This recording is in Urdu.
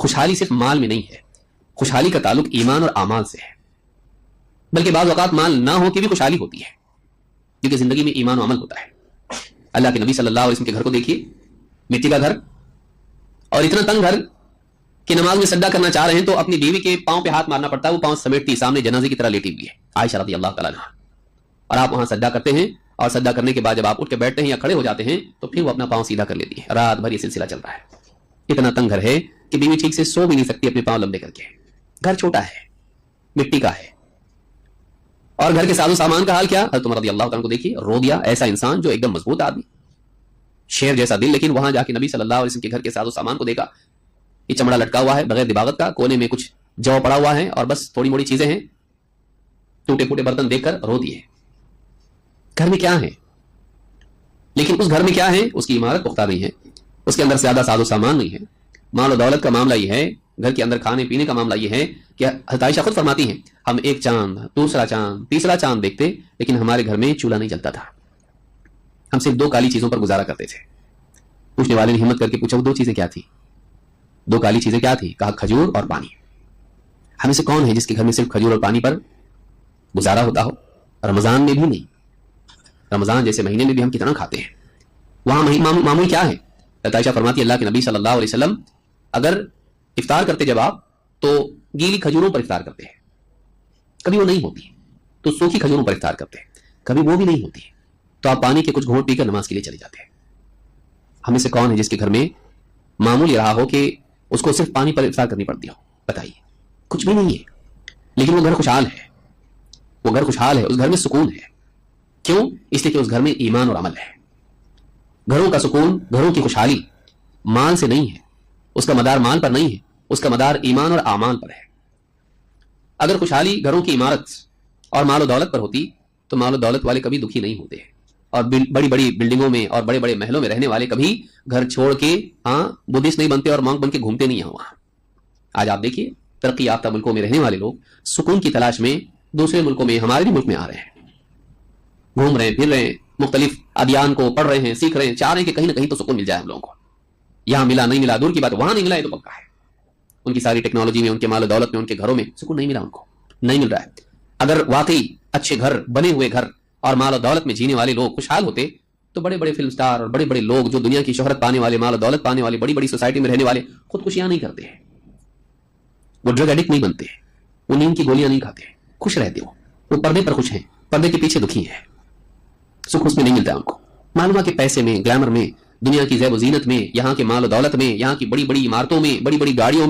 خوشحالی صرف مال میں نہیں ہے، خوشحالی کا تعلق ایمان اور اعمال سے ہے، بلکہ بعض اوقات مال نہ ہو کے بھی خوشحالی ہوتی ہے، کیونکہ زندگی میں ایمان و عمل ہوتا ہے۔ اللہ کے نبی صلی اللہ علیہ وسلم کے گھر کو دیکھیے، مٹی کا گھر، اور اتنا تنگ گھر کہ نماز میں سجدہ کرنا چاہ رہے ہیں تو اپنی بیوی کے پاؤں پہ ہاتھ مارنا پڑتا ہے، وہ پاؤں سمیٹتی سامنے جنازے کی طرح لیٹی ہوئی ہے عائشہ رضی اللہ تعالیٰ عنہا، اور آپ وہاں سجدہ کرتے ہیں، اور سجدہ کرنے کے بعد جب آپ اٹھ کے بیٹھتے ہیں یا کھڑے ہو جاتے ہیں تو پھر وہ اپنا پاؤں سیدھا کر لیتی ہے۔ رات بھر یہ سلسلہ چل رہا ہے، اتنا تنگ گھر ہے کہ بیوی ٹھیک سے سو بھی نہیں سکتی اپنے پاؤں لمبے کر کے، گھر چھوٹا ہے، مٹی کا ہے، اور گھر کے ساز و سامان کا حال کیا؟ حضرت عمر رضی اللہ تعالیٰ کو دیکھیے، رو دیا، ایسا انسان جو ایک دم مضبوط آدمی، شیر جیسا دل، لیکن وہاں جا کے نبی صلی اللہ علیہ وسلم کے گھر کے ساز و سامان کو دیکھا، یہ چمڑا لٹکا ہوا ہے بغیر دباغت کا، کونے میں کچھ جو پڑا ہوا ہے اور بس تھوڑی موڑی چیزیں ہیں، ٹوٹے پھوٹے برتن دیکھ کر رو دیے۔ گھر میں کیا ہے؟ لیکن اس گھر میں کیا ہے؟ اس کی عمارت پختہ نہیں ہے، اس کے اندر زیادہ ساز و سامان نہیں ہے، مال و دولت کا معاملہ یہ ہے، گھر کے اندر کھانے پینے کا معاملہ یہ ہے کہ حضرت عائشہ خود فرماتی ہیں، ہم ایک چاند، دوسرا چاند، تیسرا چاند دیکھتے، لیکن ہمارے گھر میں چولہا نہیں جلتا تھا، ہم صرف 2 کالی چیزوں پر گزارا کرتے تھے۔ پوچھنے والے نے ہمت کر کے پوچھا، وہ 2 چیزیں کیا تھی؟ 2 کالی چیزیں کیا تھی؟ کہا کھجور اور پانی۔ ہم سے کون ہے جس کے گھر میں صرف کھجور اور پانی پر گزارا ہوتا ہو؟ رمضان میں بھی نہیں، رمضان جیسے مہینے میں بھی ہم کتنا کھاتے ہیں، وہاں معمول کیا ہے؟ عائشہ فرماتی اللہ کے نبی صلی اللہ علیہ وسلم اگر افطار کرتے جب آپ تو گیلی کھجوروں پر افطار کرتے ہیں، کبھی وہ نہیں ہوتی تو سوکھی کھجوروں پر افطار کرتے ہیں، کبھی وہ بھی نہیں ہوتی تو آپ پانی کے کچھ گھونٹ پی کر نماز کے لیے چلے جاتے ہیں۔ ہمیں سے کون ہے جس کے گھر میں معمول یہ رہا ہو کہ اس کو صرف پانی پر افطار کرنی پڑتی ہو؟ بتائیے، کچھ بھی نہیں ہے، لیکن وہ گھر خوشحال ہے، وہ گھر خوشحال ہے، اس گھر میں سکون ہے۔ کیوں؟ اس لیے کہ اس گھر میں ایمان اور عمل ہے۔ گھروں کا سکون، گھروں کی خوشحالی مال سے نہیں ہے، اس کا مدار مال پر نہیں ہے، اس کا مدار ایمان اور اعمال پر ہے۔ اگر خوشحالی گھروں کی عمارت اور مال و دولت پر ہوتی تو مال و دولت والے کبھی دکھی نہیں ہوتے، اور بڑی بڑی بلڈنگوں میں اور بڑے بڑے محلوں میں رہنے والے کبھی گھر چھوڑ کے بدھسٹ نہیں بنتے اور مونک بن کے گھومتے نہیں ہیں وہاں۔ آج آپ دیکھیے ترقی یافتہ ملکوں میں رہنے والے لوگ سکون کی تلاش میں دوسرے ملکوں میں، ہمارے بھی ملک میں آ رہے ہیں، گھوم رہے ہیں، پھر رہے ہیں، مختلف ادیان کو پڑھ رہے ہیں، سیکھ رہے ہیں، چاہ رہے ہیں کہ کہیں نہ کہیں تو سکون مل جائے ہم لوگوں کو۔ یہاں ملا نہیں ملا دور کی بات، وہاں نہیں ملا یہ تو پکا ہے، ان کی ساری ٹیکنالوجی میں، ان کے مال و دولت میں، ان کے گھروں میں سکون نہیں ملا، ان کو نہیں مل رہا ہے۔ اگر واقعی اچھے گھر، بنے ہوئے گھر اور مال و دولت میں جینے والے لوگ خوشحال ہوتے تو بڑے بڑے فلم سٹار اور بڑے بڑے لوگ جو دنیا کی شہرت پانے والے، مال و دولت پانے والے، بڑی بڑی سوسائٹی میں رہنے والے خودکشیاں نہیں کرتے ہیں، وہ ڈرگ ایڈکٹ نہیں بنتے، وہ نیند کی گولیاں نہیں کھاتے، خوش رہتے، وہ پردے پر خوش ہیں، پردے کے پیچھے دکھی ہیں، سکھ اس میں نہیں ملتا ان کو۔ معلوم کے پیسے میں، گلیمر میں، دنیا کی زیب و زینت میں، یہاں کے مال و دولت میں، یہاں کی بڑی بڑی عمارتوں میں، بڑی بڑی گاڑیوں میں